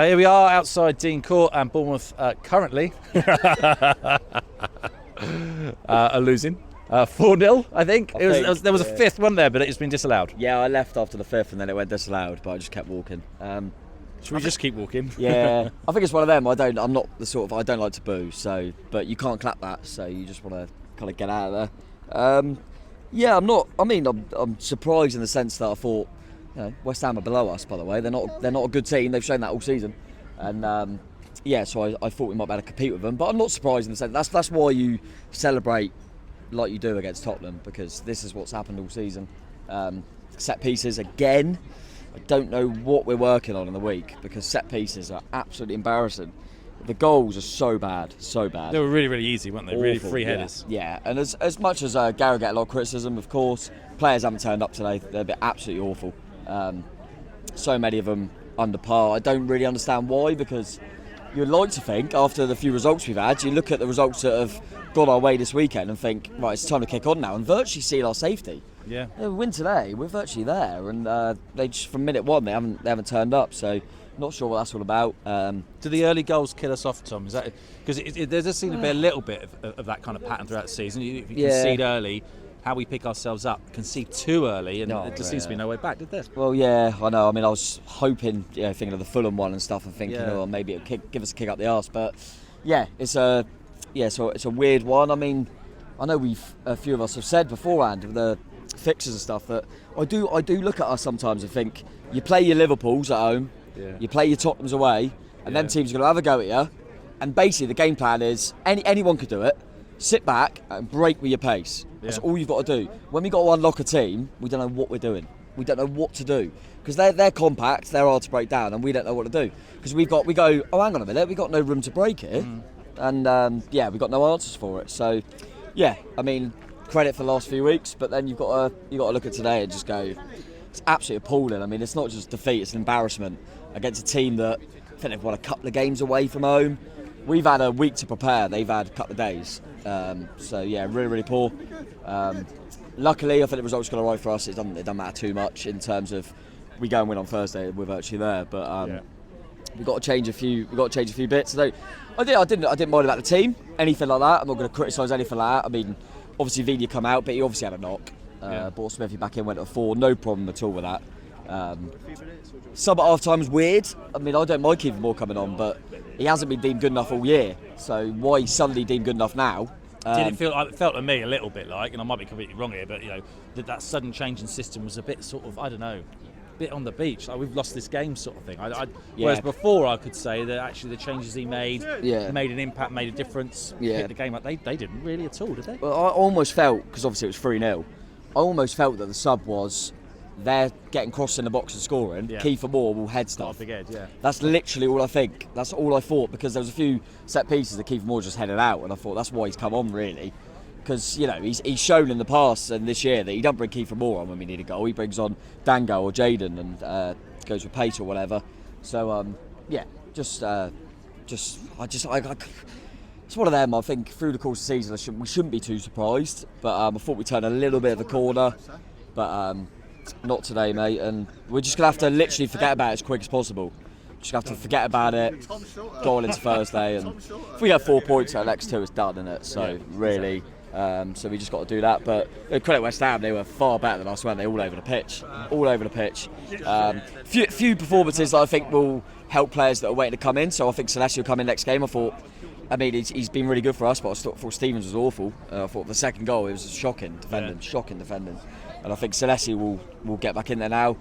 Here we are outside Dean Court, and Bournemouth currently are losing 4-0, I think. There was a fifth one there, but it's been disallowed. Yeah, I left after the fifth and then it went disallowed, but I just kept walking. Should we just keep walking? Yeah, I think it's one of them. I'm not the sort of, I don't like to boo, so, but you can't clap that, so you just want to kind of get out of there. Yeah, I'm surprised in the sense that I thought, West Ham are below us, by the way. They're not a good team. They've shown that all season, and so I thought we might be able to compete with them. But I'm not surprised in the sense that's why you celebrate like you do against Tottenham, because this is what's happened all season. Set pieces again. I don't know what we're working on in the week, because set pieces are absolutely embarrassing. The goals are so bad. They were really, really easy, weren't they? Awful, really free headers. Yeah. And as much as Gary get a lot of criticism, of course, players haven't turned up today. They've been absolutely awful. So many of them under par. I don't really understand why, because you'd like to think after the few results we've had, you look at the results that have gone our way this weekend and think, right, it's time to kick on now and virtually seal our safety. Yeah. We win today, we're virtually there, and they just from minute one they haven't turned up. So not sure what that's all about. Do the early goals kill us off, Tom? Is that because there does seem to be a little bit of that kind of pattern throughout the season? If you concede early, how we pick ourselves up, concede too early, and there just seems to be no way back, did there? Well, yeah, I know. I mean, I was hoping, thinking of the Fulham one and stuff, and thinking, maybe it'll give us a kick up the arse. But yeah, it's a weird one. I mean, I know a few of us have said beforehand with the fixtures and stuff that I do look at us sometimes and think, you play your Liverpools at home, you play your Tottenhams away, and them teams are going to have a go at you. And basically, the game plan is anyone could do it. Sit back and break with your pace. That's all you've got to do. When we got to unlock a team, we don't know what we're doing. We don't know what to do, because they're compact, they're hard to break down, and we don't know what to do, because we go, oh, hang on a minute, we got no room to break here, and we got no answers for it. So yeah, I mean, credit for the last few weeks, but then you've got to look at today and just go, it's absolutely appalling. I mean, it's not just defeat, it's an embarrassment against a team that I think they've won a couple of games away from home. We've had a week to prepare, they've had a couple of days. So yeah, really, really poor. Luckily, I think the results got alright for us. It doesn't matter too much in terms of we go and win on Thursday, we're virtually there. But we've got to change a few. We've got to change a few bits. So I didn't mind about the team, anything like that. I'm not going to criticise anything like that. I mean, obviously Vina come out, but he obviously had a knock. Brought Smithy back in, went at 4, no problem at all with that. Sub at half time is weird. I mean, I don't mind Kiefer Moore coming on, but he hasn't been deemed good enough all year. So why he's suddenly deemed good enough now? It felt to me a little bit like, and I might be completely wrong here, but that sudden change in system was a bit sort of, I don't know, bit on the beach, like we've lost this game sort of thing. Whereas before I could say that actually the changes he made made an impact, made a difference, picked the game up. They didn't really at all, did they? Well, I almost felt, because obviously it was 3-0, I almost felt that the sub was, they're getting crossed in the box and scoring, Kiefer Moore will head stuff. Big head, That's literally all I think. That's all I thought, because there was a few set pieces that Kiefer Moore just headed out, and I thought that's why he's come on, really. Because, he's shown in the past and this year that he doesn't bring Kiefer Moore on when we need a goal. He brings on Dango or Jaden and goes with pace or whatever. So, it's one of them. I think through the course of the season, we shouldn't be too surprised. But I thought we turned a little bit of a corner. But not today, mate. And we're just going to have to literally forget about it as quick as possible. Just have to forget about it, go on into Thursday. And if we get 4 points at next 2, it's done, isn't it? So, really... so we just got to do that, but credit West Ham, they were far better than us, weren't they? All over the pitch. Few performances that I think will help players that are waiting to come in. So I think Celeste will come in next game. He's been really good for us, but I thought Stevens was awful. I thought the second goal, it was shocking defending, and I think Celeste will get back in there now.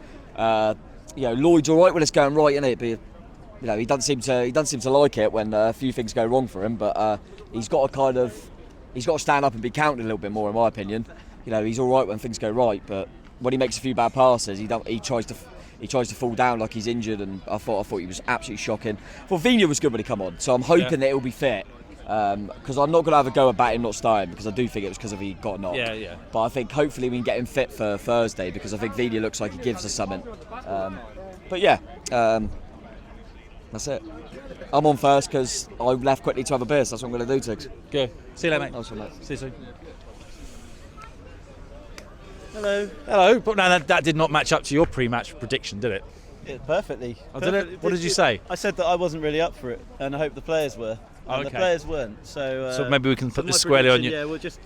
Lloyd's all right when it's going right, isn't it? But he doesn't seem to like it when a few things go wrong for him. But he's got to stand up and be counted a little bit more, in my opinion. He's all right when things go right, but when he makes a few bad passes, he tries to fall down like he's injured. And I thought he was absolutely shocking. Well, Vina was good when he come on, so I'm hoping that he'll be fit. Because I'm not going to have a go about him not starting, because I do think it was because he got knocked. But I think hopefully we can get him fit for Thursday, because I think Vina looks like he gives us something. That's it. I'm on first because I left quickly to have a beer, so that's what I'm going to do, Tiggs. Good. See you later, mate. Nice one, mate. See you soon. Hello. But no, that did not match up to your pre-match prediction, did it? Perfectly. What did you say? I said that I wasn't really up for it, and I hope the players were. And the players weren't. So maybe we can put my this squarely on you. Yeah, we'll just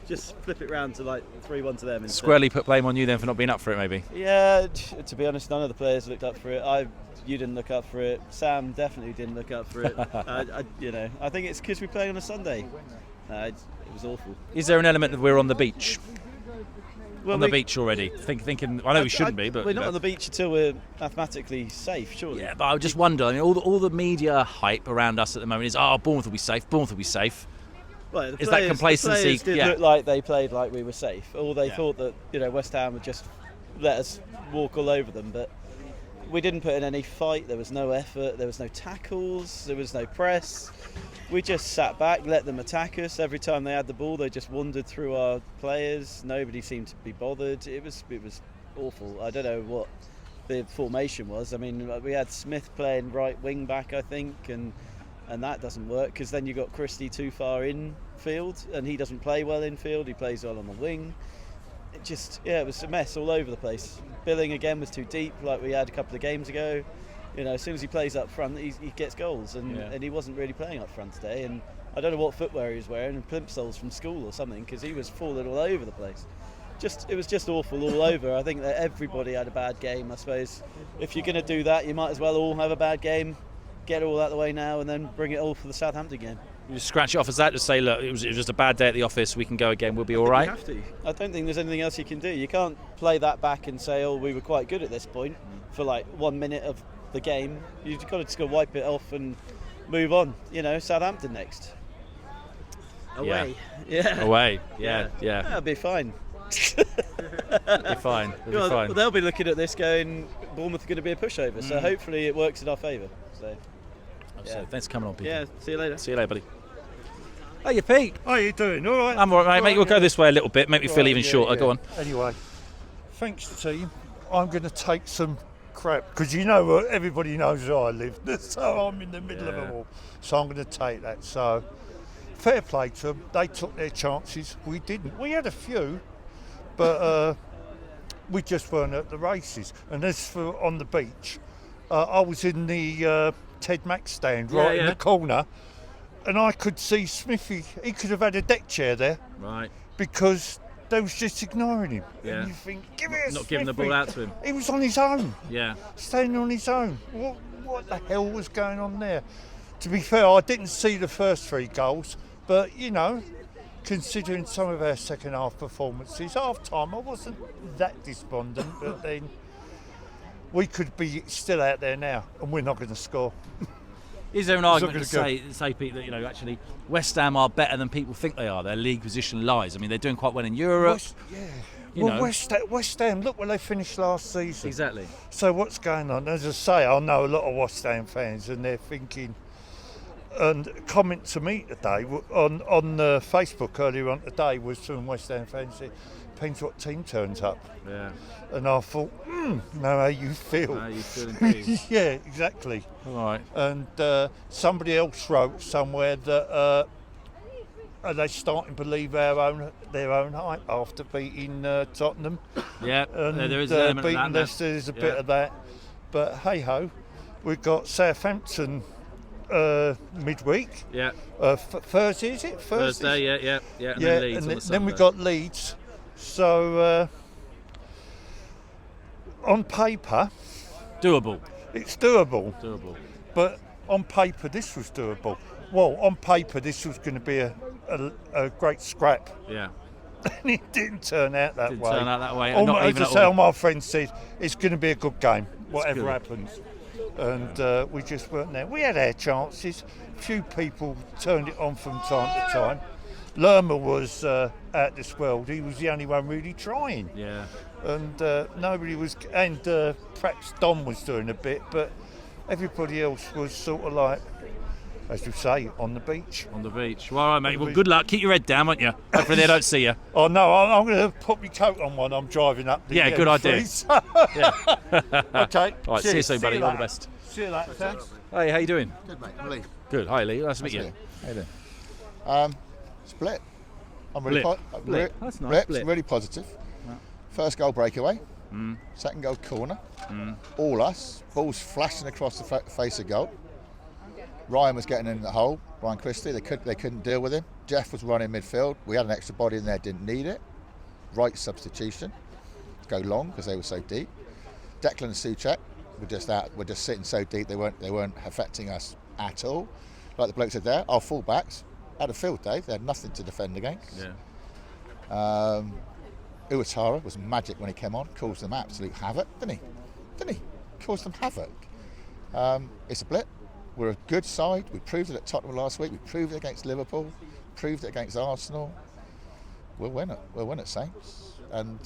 flip it round to like 3-1 to them. Instead. Squarely put blame on you then for not being up for it, maybe. Yeah, to be honest, none of the players looked up for it. You didn't look up for it. Sam definitely didn't look up for it. I think it's because we play on a Sunday. It was awful. Is there an element that we're on the beach? Well, on the beach already, thinking. I know we shouldn't be, but we're not on the beach until we're mathematically safe, surely. Yeah, but I just wonder. I mean, all the media hype around us at the moment is, Bournemouth will be safe. Bournemouth will be safe. Well, is that complacency? The players did look like they played like we were safe, or they thought that West Ham would just let us walk all over them. But we didn't put in any fight. There was no effort. There was no tackles. There was no press. We just sat back, let them attack us. Every time they had the ball, they just wandered through our players. Nobody seemed to be bothered. It was awful. I don't know what the formation was. I mean, we had Smith playing right wing back, I think, and that doesn't work because then you got Christie too far in field, and he doesn't play well in field. He plays well on the wing. It was a mess all over the place. Billing again was too deep, like we had a couple of games ago. As soon as he plays up front, he gets goals, and he wasn't really playing up front today. And I don't know what footwear he was wearing, and plimsolls from school or something, because he was falling all over the place. It was just awful all over. I think that everybody had a bad game. I suppose if you're going to do that, you might as well all have a bad game, get it all out of the way now, and then bring it all for the Southampton game. You just scratch it off as that, just say, look, it was just a bad day at the office, we can go again, we'll be all right. You have to. I don't think there's anything else you can do. You can't play that back and say, we were quite good at this point for like 1 minute of the game. You've got to just go wipe it off and move on. Southampton next. Away. Yeah. Away. Yeah. That'll be fine. It'll be fine. Well, they'll be looking at this going, Bournemouth are going to be a pushover, so hopefully it works in our favour. So, thanks for coming on, Peter. Yeah, see you later. See you later, buddy. Hey, Pete. How you doing? All right? I'm all right, mate. We'll go this way a little bit, make me feel even shorter. Go on. Anyway, thanks, team. I'm going to take some crap because everybody knows where I live, so I'm in the middle of it all. So I'm going to take that. So fair play to them. They took their chances. We didn't. We had a few, but we just weren't at the races. And as for on the beach, I was in the Ted Mack stand in the corner, and I could see Smithy. He could have had a deck chair there, right? Because they was just ignoring him. Yeah. And you think, give it a not giving the ball out to him. He was on his own. Yeah. Standing on his own. What the hell was going on there? To be fair, I didn't see the first 3 goals, but considering some of our second half performances, half time I wasn't that despondent, but then we could be still out there now and we're not going to score. Is there an argument to say, Pete, that actually West Ham are better than people think they are? Their league position lies. I mean, they're doing quite well in Europe. West Ham, look where they finished last season. Exactly. So what's going on? As I say, I know a lot of West Ham fans, and they're thinking. And a comment to me today on Facebook earlier on today was from West Ham fans saying, depends what team turns up. Yeah. And I thought, know how you feel. How you feel indeed. Yeah, exactly. All right. And somebody else wrote somewhere that are they starting to believe their own hype after beating Tottenham? Yeah, and there is an element beating of that. Leicester, there's a bit of that. But hey ho, we've got Southampton midweek. Yeah. Thursday, is it? Thursday, yeah. And then Leeds on the then we've got Leeds. So on paper, doable. It's doable. But on paper, this was doable. Well, on paper, this was going to be a great scrap. Yeah. And it didn't turn out that way. All my friends said, it's going to be a good game, whatever happens. And we just weren't there. We had our chances. Few people turned it on from time to time. Lerma was out this world. He was the only one really trying. Yeah. And nobody was, and perhaps Don was doing a bit, but everybody else was sort of like, as you say, on the beach. On the beach. Well, all right, mate. Well, good luck. Keep your head down, won't you? Hopefully they don't see you. Oh, no, I'm going to put my coat on when I'm driving up the good idea. Okay. All right, see you soon, buddy. All the best. See you later, thanks. Hey, how you doing? Good, mate. I'm Lee. Good. Hi, Lee. Nice to meet you. How you doing? Split. I'm really Blip. That's nice. Blip. Blip. Really positive. First goal breakaway. Second goal corner. All us. Balls flashing across the face of goal. Ryan was getting in the hole. Ryan Christie. They couldn't deal with him. Jeff was running midfield. We had an extra body in there. Didn't need it. Right substitution to go long because they were so deep. Declan and Souček were just sitting so deep they weren't affecting us at all. Like the bloke said there, our fullbacks had a field day. They had nothing to defend against. Uwatara was magic when he came on. Caused them absolute havoc, didn't he? Caused them havoc. It's a blip. We're a good side. We proved it at Tottenham last week. We proved it against Liverpool. Proved it against Arsenal. We'll win it. We'll win it, Saints. And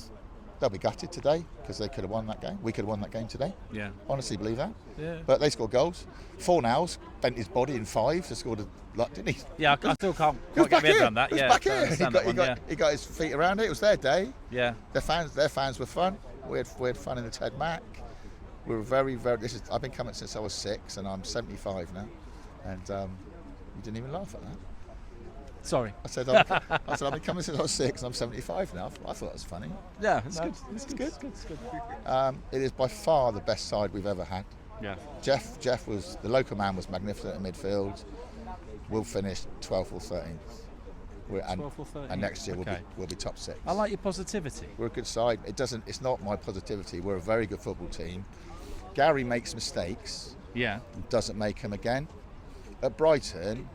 they'll be gutted today because they could have won that game. We could have won that game today. Yeah. Honestly believe that. Yeah. But they scored goals. Fornals bent his body in 5 to score a lot, didn't he? Yeah, I still can't He was quite get back my head here. around that. He was Yeah, back I here. understand that one, He got his feet around it. It was their day. yeah. Their fans were fun. We had fun in the Ted Mac. We were very, very. I've been coming since I was 6, and I'm 75 now. And you didn't even laugh at that. Sorry. I said I've been coming since I was 6, and I'm 75 now. I thought it was funny. Yeah, it's No, good. it's good. It's good. It is by far the best side we've ever had. Yeah. Jeff was the local man, was magnificent in midfield. We'll finish 12th or 13th. 12th or 13th. And next year Okay. we'll be top 6. I like your positivity. We're a good side. It's not my positivity. We're a very good football team. Gary makes mistakes. Yeah. Doesn't make them again. At Brighton,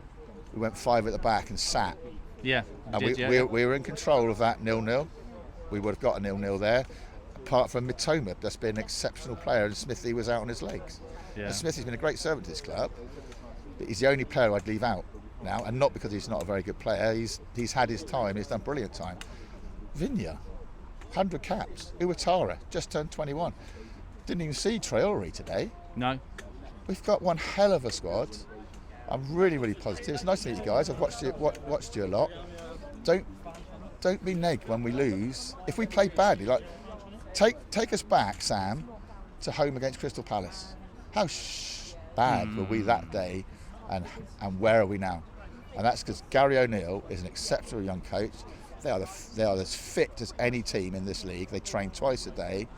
we went 5 at the back and sat. Yeah. And we were in control of that 0-0. We would have got a 0-0 there. Apart from Mitoma, that's been an exceptional player, and Smithy was out on his legs. Yeah. And Smithy's been a great servant to this club. But he's the only player I'd leave out now, and not because he's not a very good player. He's had his time. He's done brilliant time. Vinya, 100 caps. Uwatara just turned 21. Didn't even see Traore today. No. We've got one hell of a squad. I'm really, really positive. It's nice to meet you guys. I've watched you a lot. Don't be neg when we lose. If we play badly, like take us back, Sam, to home against Crystal Palace. How bad were we that day, and where are we now? And that's because Gary O'Neill is an exceptional young coach. They are as fit as any team in this league. They train twice a day.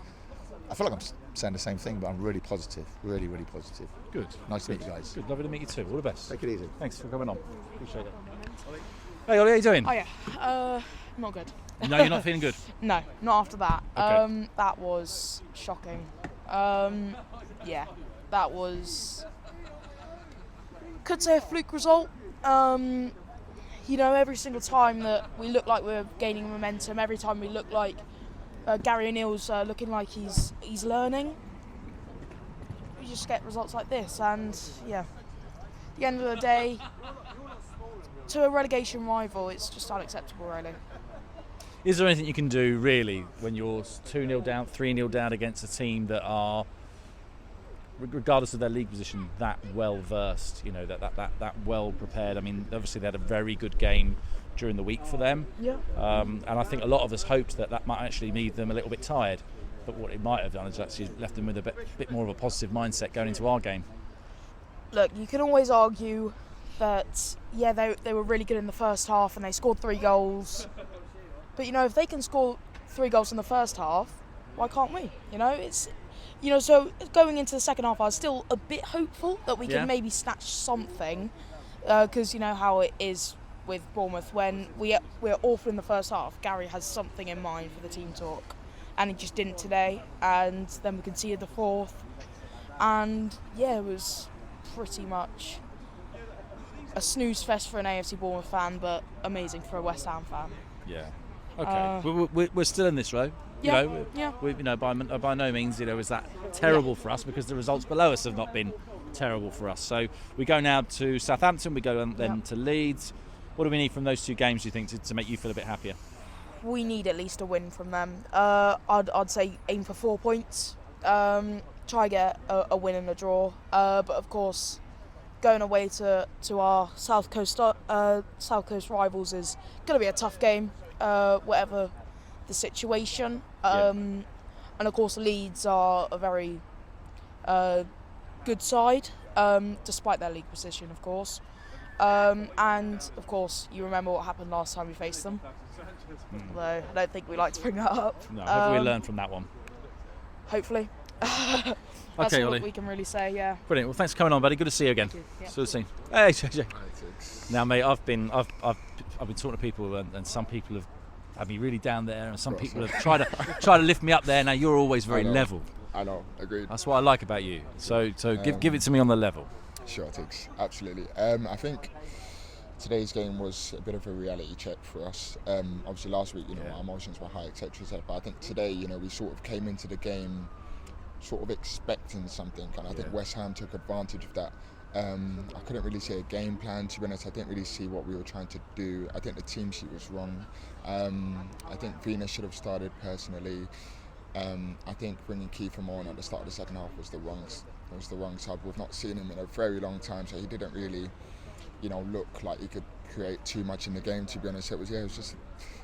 I feel like I'm saying the same thing, but I'm really positive. Really, really positive. Good. Nice to meet you guys. Good. Lovely to meet you too. All the best. Take it easy. Thanks for coming on. Appreciate it. Hey, Ollie, how you doing? Oh yeah, not good. No, you're not feeling good. No, not after that. Okay. That was shocking. Yeah, that was, could say, a fluke result. You know, every single time that we look like we're gaining momentum, every time we look like Gary O'Neill's looking like he's learning, we just get results like this. And yeah, at the end of the day, to a relegation rival, it's just unacceptable, really. Is there anything you can do, really, when you're 2-0 down, 3-0 down against a team that are, regardless of their league position, that well versed, you know, that well prepared? I mean, obviously they had a very good game during the week for them. Yeah. And I think a lot of us hoped that might actually leave them a little bit tired. But what it might have done is actually left them with a bit more of a positive mindset going into our game. Look, you can always argue that, yeah, they were really good in the first half and they scored 3 goals. But, you know, if they can score 3 goals in the first half, why can't we? You know, it's, you know, so going into the second half, I was still a bit hopeful that we could maybe snatch something, because you know how it is with Bournemouth when we're awful in the first half. Gary has something in mind for the team talk, and he just didn't today. And then we conceded the 4th, and yeah, it was pretty much a snooze fest for an AFC Bournemouth fan, but amazing for a West Ham fan. Yeah. Okay. We're still in this row. Yeah. You know, Yeah. We, you know, by no means, you know, is that terrible for us, because the results below us have not been terrible for us. So we go now to Southampton. We go then to Leeds. What do we need from those 2 games, do you think, to make you feel a bit happier? We need at least a win from them. I'd say aim for 4 points. Try get a win and a draw. But of course, going away to our South Coast rivals is going to be a tough game, whatever the situation. And of course, Leeds are a very good side, despite their league position, of course. And of course, you remember what happened last time we faced them. Although I don't think we like to bring that up. No, have we learned from that one? Hopefully. That's Okay, all Ollie. we can really say. Yeah. Brilliant. Well, thanks for coming on, buddy. Good to see you again. Yeah. So soon. Hey, JJ. Now, mate, I've been talking to people, and some people have had me really down there, and some people have tried to lift me up there. Now you're always very level. I know, agreed. That's what I like about you. So give it to me on the level. Sure, Tiggs, absolutely. I think today's game was a bit of a reality check for us. Obviously, last week, our emotions were high, etc. But I think today, we sort of came into the game sort of expecting something, and I think West Ham took advantage of that. I couldn't really see a game plan, to be honest. I didn't really see what we were trying to do. I think the team sheet was wrong. I think Venus should have started personally. I think bringing Kiefer Moore on at the start of the second half was the wrong sub. We've not seen him in a very long time, so he didn't really, look like he could create too much in the game, to be honest. It was just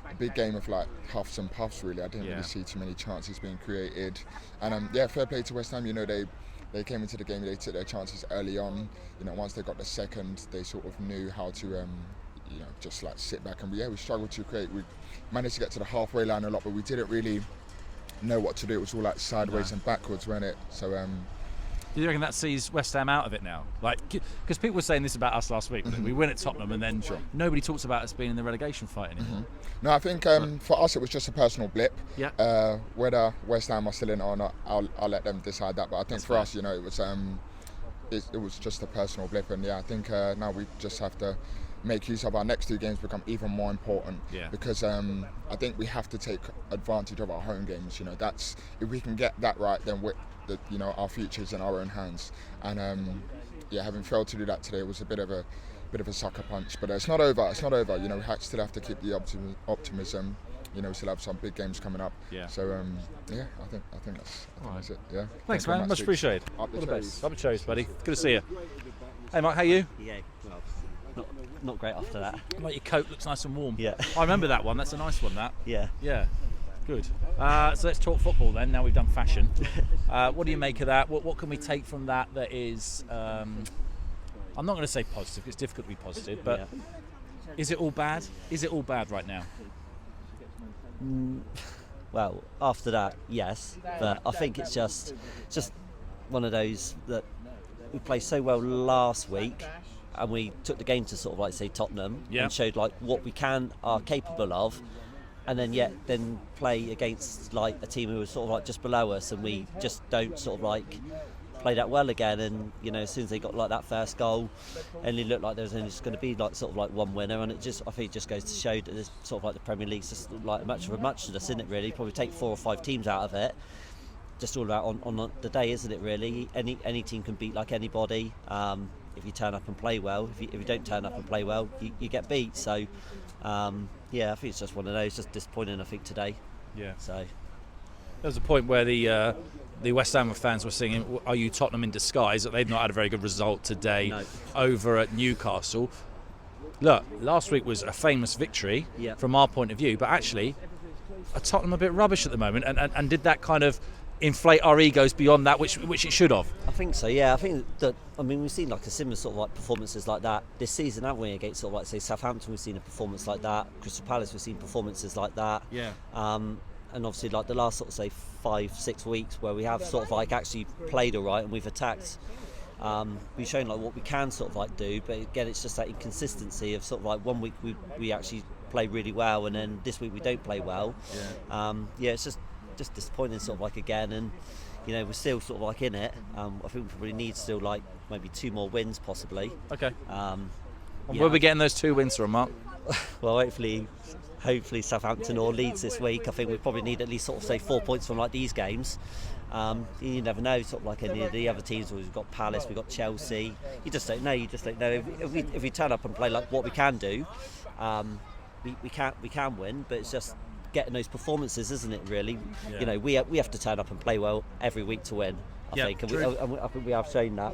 a big game of like huffs and puffs, really. I didn't really see too many chances being created. And fair play to West Ham. They came into the game, they took their chances early on. Once they got the second, they sort of knew how to, just like sit back. And we struggled to create. We managed to get to the halfway line a lot, but we didn't really know what to do. It was all like sideways and backwards, wasn't it? So do you reckon that sees West Ham out of it now? Like, because people were saying this about us last week. We win at Tottenham, and then nobody talks about us being in the relegation fight anymore. No, I think for us it was just a personal blip. Yeah. Whether West Ham are still in it or not, I'll let them decide that. But I think for us, it was just a personal blip, and I think now we just have to make use of our next two games become even more important. Because I think we have to take advantage of our home games. That's, if we can get that right, then our future's in our own hands. And having failed to do that today was a bit of a sucker punch. But it's not over. It's not over. We still have to keep the optimism. We still have some big games coming up. So I think that's it. Yeah. Thanks, man. Much appreciated. All the best. Up the cherries, buddy. Good to see you. Hey, Mike. How are you? Yeah. Well, not great after that. Like your coat looks nice and warm. Yeah. I remember that one. That's a nice one. That. Yeah. Yeah. Good. So let's talk football then. Now we've done fashion. What do you make of that? What can we take from that is? I'm not going to say positive. It's difficult to be positive, but is it all bad? Is it all bad right now? Well, after that, yes, but I think it's just one of those that we played so well last week, and we took the game to sort of like say Tottenham and showed like what we are capable of, and then play against like a team who was sort of like just below us, and we just don't sort of like play that well again. And as soon as they got like that first goal, and it looked like there was only just going to be like sort of like one winner, and I think it just goes to show that it's sort of like the Premier League's just like a much of a muchness, isn't it? Really, probably take 4 or 5 teams out of it. Just all about on the day, isn't it? Really, any team can beat like anybody. If you turn up and play well, if you don't turn up and play well, you get beat. So I think it's just one of those. Just disappointing, I think, today. Yeah. So there was a point where the West Ham fans were singing, "Are you Tottenham in disguise?" That they've not had a very good result today over at Newcastle. Look, last week was a famous victory from our point of view, but actually, are Tottenham a bit rubbish at the moment? And did that kind of inflate our egos beyond that, which it should have? I think so. Yeah, I think that. I mean, we've seen like a similar sort of like performances like that this season, haven't we? Against sort of like say Southampton, we've seen a performance like that. Crystal Palace, we've seen performances like that. Yeah. And obviously, like the last sort of say 5-6 weeks where we have sort of like actually played all right and we've attacked. We've shown like what we can sort of like do, but again, it's just that inconsistency of sort of like one week we actually play really well, and then this week we don't play well. It's just disappointing sort of like again, and we're still sort of like in it. I think we probably need still like maybe 2 more wins possibly. Okay. Where are we getting those 2 wins from, Mark? Well, hopefully Southampton or Leeds this week. I think we probably need at least sort of say 4 points from like these games. You never know, sort of like any of the other teams. We've got Palace, we've got Chelsea. You just don't know. If we turn up and play like what we can do, we can win. But it's just getting those performances, isn't it? Really, we have to turn up and play well every week to win. I think, and I think we have shown that.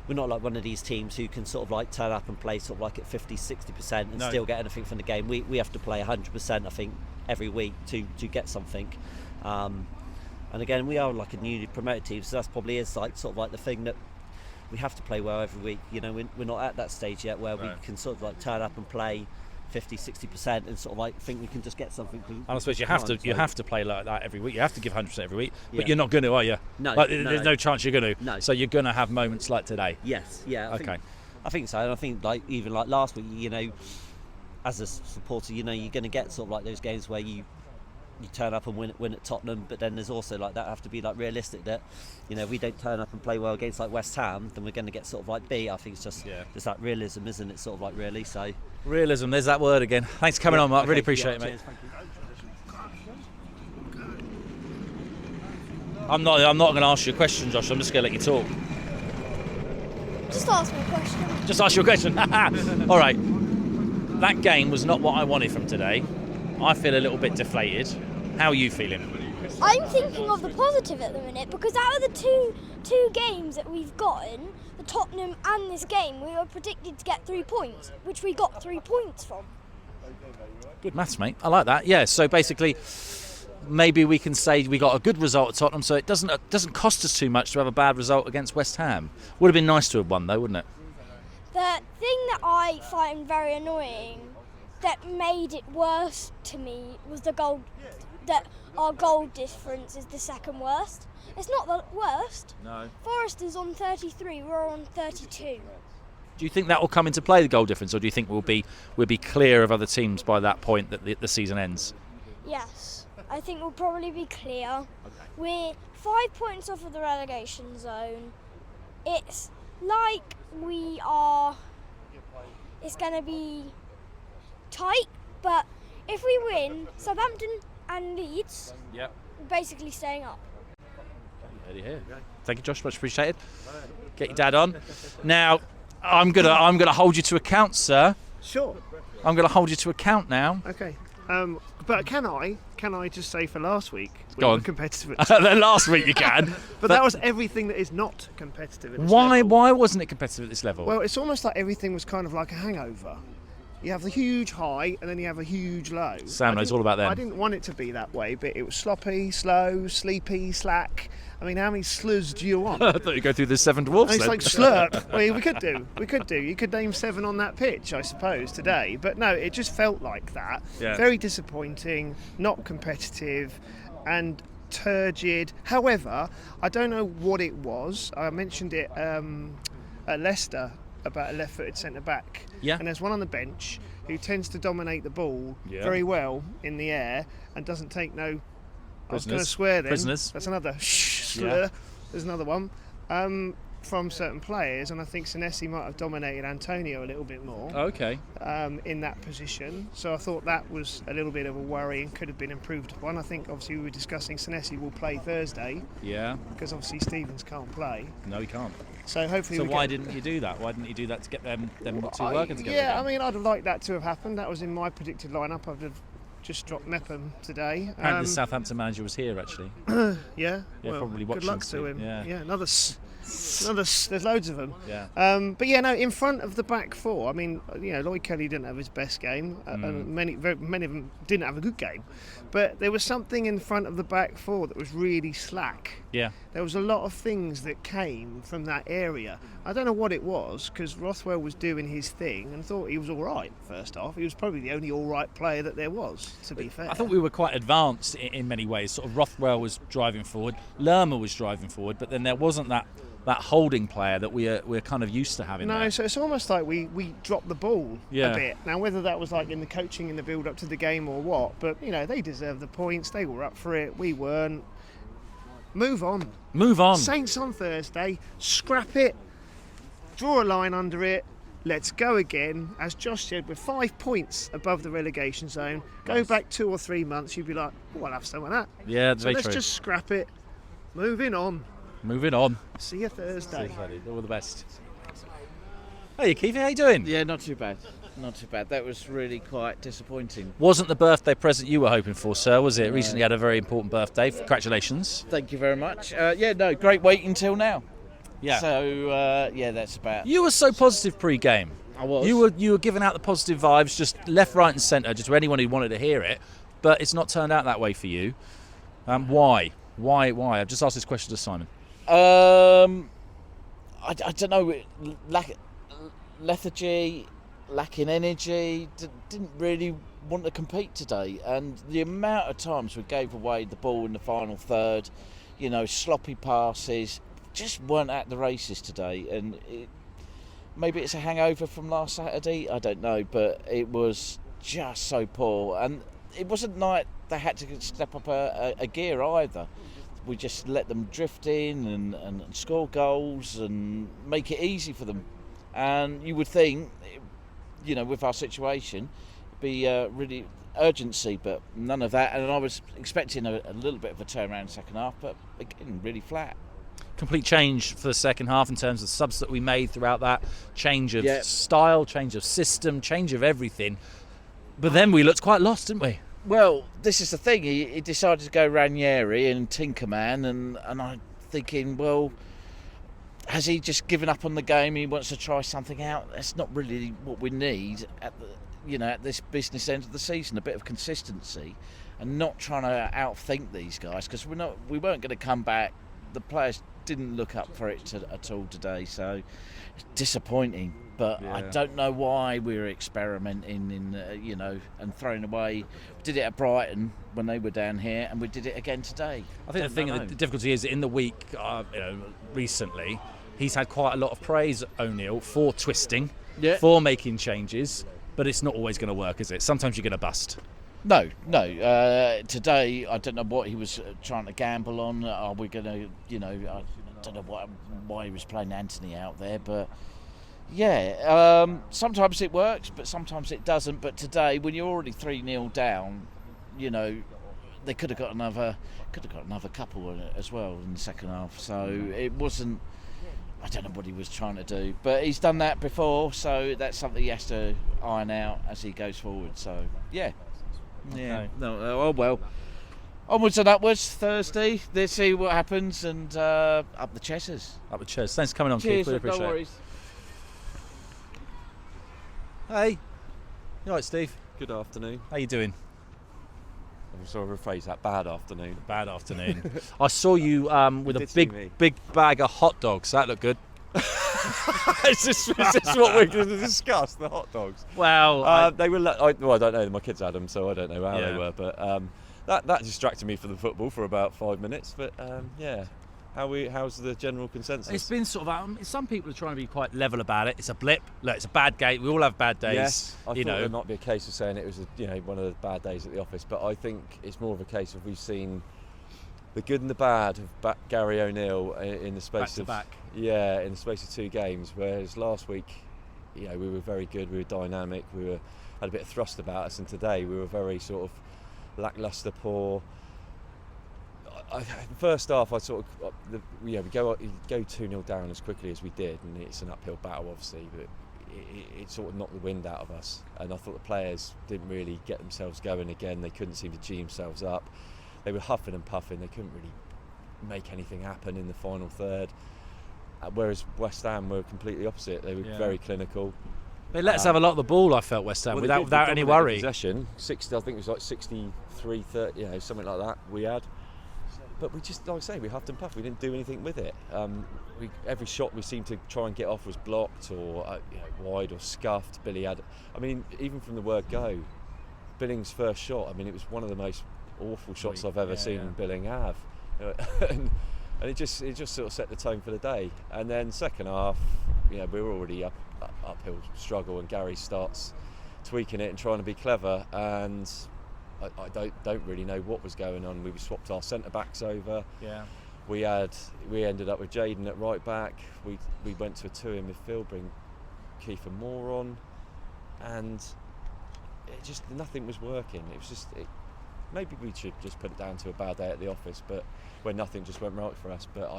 We're not like one of these teams who can sort of like turn up and play sort of like at 50-60% and still get anything from the game. We have to play 100%, I think, every week to get something. And again, we are like a newly promoted team, so that's probably is like sort of like the thing that we have to play well every week. We're not at that stage yet where we can sort of like turn up and play 50-60% and sort of like think we can just get something. And I suppose you have to play like that every week. You have to give 100% every week, but Yeah. you're not going to, are you? No, There's no chance you're going to. No. So you're going to have moments like today. Yes, yeah. I I think so. And I think like even like last week, as a supporter, you're going to get sort of like those games where you turn up and win at Tottenham, but then there's also like that have to be like realistic that if we don't turn up and play well against like West Ham, then we're going to get sort of like beat. I think it's just there's that realism, isn't it? Sort of like really. So realism. There's that word again. Thanks for coming on, Mark. Really appreciate it, mate. Cheers, thank you. I'm not going to ask you a question, Josh. I'm just going to let you talk. Just ask me a question. Just ask you a question. All right. That game was not what I wanted from today. I feel a little bit deflated. How are you feeling? I'm thinking of the positive at the minute because out of the two games that we've gotten, the Tottenham and this game, we were predicted to get 3 points, which we got 3 points from. Good maths, mate. I like that. Yeah. So basically, maybe we can say we got a good result at Tottenham, so it doesn't cost us too much to have a bad result against West Ham. Would have been nice to have won, though, wouldn't it? The thing that I find very annoying that made it worse to me was the goal, that our goal difference is the second worst. It's not the worst. No. Forest is on 33, we're on 32. Do you think that will come into play, the goal difference, or do you think we'll be clear of other teams by that point that the season ends? Yes, I think we'll probably be clear. We're 5 points off of the relegation zone. It's like it's going to be tight, but if we win, Southampton and Leeds, we're basically staying up. Thank you, Josh. Much appreciated. Get your dad on. Now, I'm gonna hold you to account, sir. Sure. I'm gonna hold you to account now. Okay. But can I just say for last week we Go were on. competitive? Then last week you can. but that was everything that is not competitive. At this Why? level. Why wasn't it competitive at this level? Well, it's almost like everything was kind of like a hangover. You have the huge high and then you have a huge low. Sam knows all about them. I didn't want it to be that way, but it was sloppy, slow, sleepy, slack. I mean, how many slurs do you want? I thought you'd go through the seven dwarfs. It's then. like slurp. Well, we could do. You could name 7 on that pitch, I suppose, today. But no, it just felt like that. Yeah. Very disappointing, not competitive, and turgid. However, I don't know what it was. I mentioned it at Leicester about a left-footed centre-back. Yeah. And there's one on the bench who tends to dominate the ball very well in the air and doesn't take no... I was going to swear then. Prisoners. That's another slur. There's another one. From certain players, and I think Senesi might have dominated Antonio a little bit more Okay. in that position. So I thought that was a little bit of a worry and could have been improved upon. I think obviously we were discussing Senesi will play Thursday Yeah. because obviously Stevens can't play. No, he can't. So hopefully. So why didn't you do that? Why didn't you do that to get them two working together? Yeah, again? I mean, I'd have liked that to have happened. That was in my predicted lineup. I'd have just dropped Mepham today. Apparently the Southampton manager was here actually. Yeah. Yeah, well, probably good watching luck to Steve. him. Yeah. There's loads of them. Yeah. But yeah, no. In front of the back four, I mean, Lloyd Kelly didn't have his best game, and many of them didn't have a good game. But there was something in front of the back four that was really slack. Yeah. There was a lot of things that came from that area. I don't know what it was, because Rothwell was doing his thing and thought he was all right first off. He was probably the only all right player that there was, to be fair. I thought we were quite advanced in many ways. Sort of Rothwell was driving forward, Lerma was driving forward, but then there wasn't that holding player that we're kind of used to having. No, there. so it's almost like we dropped the ball Yeah. a bit. Now, whether that was like in the coaching in the build up to the game or what, but they deserve the points. They were up for it. We weren't. Move on. Move on. Saints on Thursday. Scrap it. Draw a line under it. Let's go again. As Josh said, we're 5 points above the relegation zone. Go back 2 or 3 months, you'd be like, oh, I'll have some of that. Yeah, so very let's true. just scrap it. Moving on. Moving on. See you Thursday. All the best. Hey, Keith, how you doing? Yeah, not too bad. Not too bad. That was really quite disappointing. Wasn't the birthday present you were hoping for, sir, was it? Recently had a very important birthday. Congratulations. Thank you very much. Yeah, no, great wait until now. Yeah. So, yeah, that's about... You were so positive pre-game. I was. You were giving out the positive vibes, just left, right, and centre, just to anyone who wanted to hear it. But it's not turned out that way for you. Why? I've just asked this question to Simon. I don't know. Lethargy. lacking energy, didn't really want to compete today. And the amount of times we gave away the ball in the final third, sloppy passes, just weren't at the races today. And maybe it's a hangover from last Saturday, I don't know, but it was just so poor. And it wasn't like they had to step up a gear either. We just let them drift in and score goals and make it easy for them. And you would think, with our situation, it'd be really urgency, but none of that. And I was expecting a little bit of a turnaround in the second half, but again, really flat. Complete change for the second half in terms of subs that we made throughout that. Change of style, change of system, change of everything. But then we looked quite lost, didn't we? Well, this is the thing. He decided to go Ranieri and Tinkerman, and I'm thinking, well, has he just given up on the game? He wants to try something out. That's not really what we need at this business end of the season. A bit of consistency, and not trying to outthink these guys, because we weren't going to come back. The players didn't look up for it at all today, so it's disappointing. But I don't know why we were experimenting in, and throwing away. We did it at Brighton when they were down here, and we did it again today. I think the difficulty is that in the week, recently, he's had quite a lot of praise, O'Neill, for twisting, for making changes, but it's not always going to work, is it? Sometimes you're going to bust. No. Today, I don't know what he was trying to gamble on. Are we going to, I don't know why he was playing Anthony out there, but sometimes it works, but sometimes it doesn't. But today, when you're already 3-0 down, they could have got another couple as well in the second half. So it wasn't. I don't know what he was trying to do, but he's done that before, so that's something he has to iron out as he goes forward. So Okay. Oh well. Onwards and upwards. Thursday. Let's see what happens, and up the Chessers. Up the Chessers. Thanks for coming on, Cheers, Keith. Really appreciate no worries. it. Hey. You alright, Steve? Good afternoon. How you doing? I'm sorry to rephrase that. Bad afternoon. Bad afternoon. I saw you with a big bag of hot dogs. That looked good. Is this what we're going to discuss? The hot dogs? Well, they were. I don't know. My kids had them, so I don't know how they were. But that distracted me from the football for about 5 minutes. But how's the general consensus? It's been sort of. Some people are trying to be quite level about it. It's a blip. Look, it's a bad game. We all have bad days. Yes, I thought there might be a case of saying it was one of the bad days at the office. But I think it's more of a case of we've seen the good and the bad of Gary O'Neill in the space in the space of 2 games. Whereas last week, we were very good, we were dynamic, had a bit of thrust about us, and today we were very sort of lacklustre, poor. First half, we go 2-0 down as quickly as we did, and it's an uphill battle, obviously, but it sort of knocked the wind out of us. And I thought the players didn't really get themselves going again. They couldn't seem to G themselves up. They were huffing and puffing. They couldn't really make anything happen in the final third. Whereas West Ham were completely opposite. They were very clinical. They let us have a lot of the ball, I felt, West Ham, without any worry. Possession, 60, I think it was like 63-30, something like that we had. But we just, like I say, we huffed and puffed. We didn't do anything with it. Every shot we seemed to try and get off was blocked or wide or scuffed. Billy had, even from the word go, Billing's first shot, it was one of the most awful shots I've ever seen Billing have. And it just sort of set the tone for the day. And then second half, we were already uphill struggle, and Gary starts tweaking it and trying to be clever, and I don't really know what was going on. We swapped our centre backs over. Yeah. We ended up with Jaden at right back. We went to a 2 in midfield, bring Kiefer Moore on, and it just nothing was working. It was just maybe we should just put it down to a bad day at the office, but where nothing just went right for us. But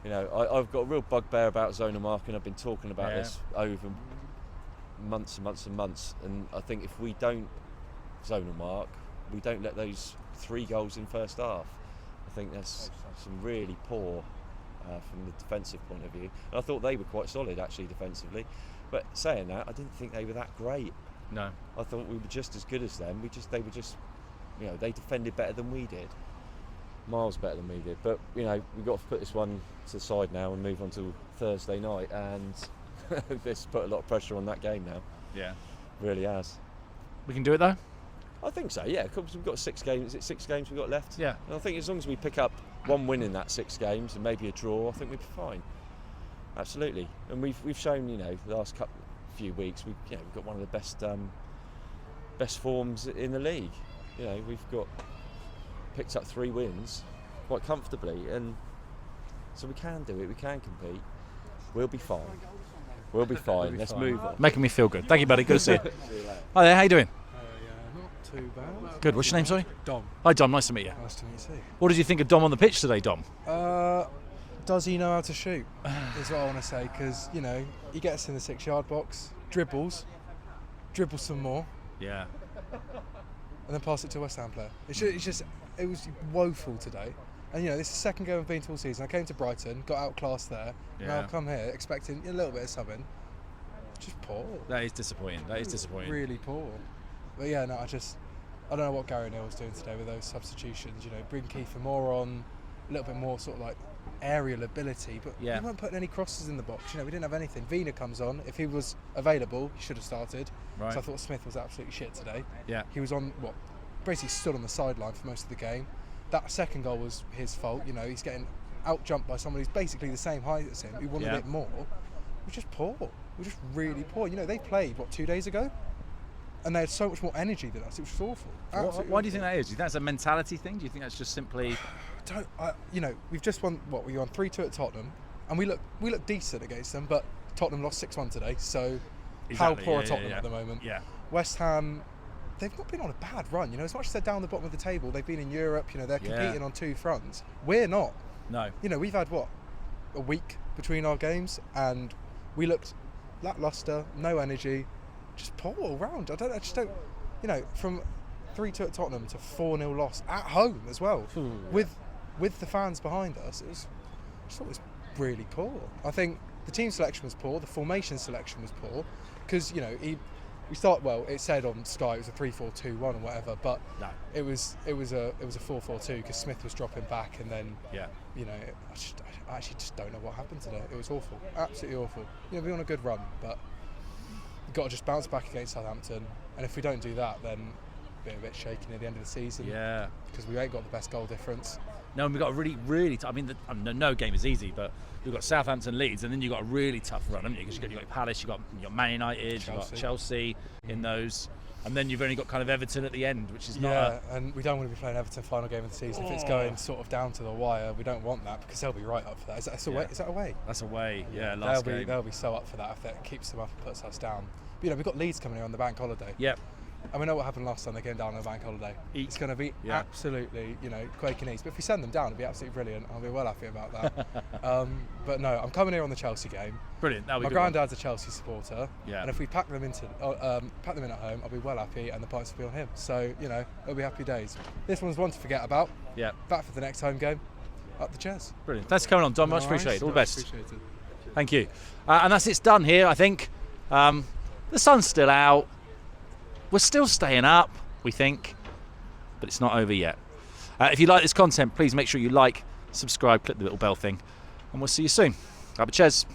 I've got a real bugbear about zonal marking. I've been talking about this over months and months and months, and I think if we don't zonal mark, we don't let those 3 goals in first half. I think that's some really poor from the defensive point of view. And I thought they were quite solid actually defensively, but saying that, I didn't think they were that great. No, I thought we were just as good as them. They were just they defended better than we did, miles better than we did. But we've got to put this one to the side now and move on to Thursday night. And this put a lot of pressure on that game now. Yeah. Really has. We can do it though? I think so, yeah. Because we've got 6 games. Is it 6 games we've got left? Yeah. And I think as long as we pick up 1 win in that 6 games and maybe a draw, I think we'd be fine. Absolutely. And we've shown, the last few weeks, we've got one of the best forms in the league. We've picked up 3 wins quite comfortably, and so we can do it. We can compete. We'll be fine. We'll be fine. Let's move on. Making me feel good. Thank you, buddy. Good to see you. Hi there. How you doing? Not too bad. Good. What's your name? Sorry. Dom. Hi, Dom. Nice to meet you. Nice to meet you too. What did you think of Dom on the pitch today, Dom? Does he know how to shoot? Is what I want to say, because he gets in the 6-yard box, dribbles some more, Yeah. and then pass it to a West Ham player. It was woeful today. And this is the second game I've been to all season. I came to Brighton, got outclassed there. Yeah. Now I've come here expecting a little bit of something. Just poor. That is disappointing. Really poor. But yeah, no, I don't know what Gary Neville's doing today with those substitutions. Bring Kiefer Moore on, a little bit more sort of like aerial ability, but we weren't putting any crosses in the box. We didn't have anything. Vina comes on. If he was available, he should have started. Right. So I thought Smith was absolutely shit today. Yeah. He was basically stood on the sideline for most of the game. That second goal was his fault. He's getting out-jumped by someone who's basically the same height as him, who wanted it more. We're just poor. We're just really poor. They played, 2 days ago? And they had so much more energy than us. It was just awful. Why do you think that is? Do you think that's a mentality thing? Do you think that's just simply... we've just won, we won 3-2 at Tottenham, and we look decent against them, but Tottenham lost 6-1 today, so how poor are Tottenham at the moment? Yeah. West Ham, they've not been on a bad run. As much as they're down the bottom of the table, they've been in Europe, they're competing on 2 fronts. We're not. No. We've had, a week between our games, and we looked lacklustre, no energy, just poor all round. I just don't, from 3-2 at Tottenham to 4-0 loss at home as well, with the fans behind us, I thought it was really poor. I think the team selection was poor, the formation selection was poor, because it said on Sky it was a 3-4-2-1 or whatever, but no. it was a 4-4-2 because Smith was dropping back, and then I actually just don't know what happened today. It was awful, absolutely awful. We're on a good run, but we've got to just bounce back against Southampton, and if we don't do that, then we'll be a bit shaky near the end of the season. Yeah, because we ain't got the best goal difference. No, and we've got a really no game is easy, but we've got Southampton, Leeds, and then you've got a really tough run, haven't you? Because you've got Palace, you've got Man United, you've got Chelsea in those, and then you've only got kind of Everton at the end, which is not and we don't want to be playing Everton final game of the season. If it's going sort of down to the wire, we don't want that, because they'll be right up for that. Is that away? That's away, They'll be so up for that if that keeps them up and puts us down. But, we've got Leeds coming here on the bank holiday. Yep. And we know what happened last time they came down on a bank holiday. It's going to be absolutely, quaking knees. But if we send them down, it'll be absolutely brilliant. I'll be well happy about that. But no, I'm coming here on the Chelsea game. Brilliant. My granddad's a Chelsea supporter. Yeah. And if we pack them in at home, I'll be well happy, and the points will be on him. So, it'll be happy days. This one's one to forget about. Yeah. Back for the next home game. Up the Chairs. Brilliant. Thanks for coming on, Dom. Much appreciated. All the best. Appreciated. Thank you. And that's it's done here, I think. The sun's still out. We're still staying up, we think, but it's not over yet. If you like this content, please make sure you like, subscribe, click the little bell thing, and we'll see you soon. Up the Chairs.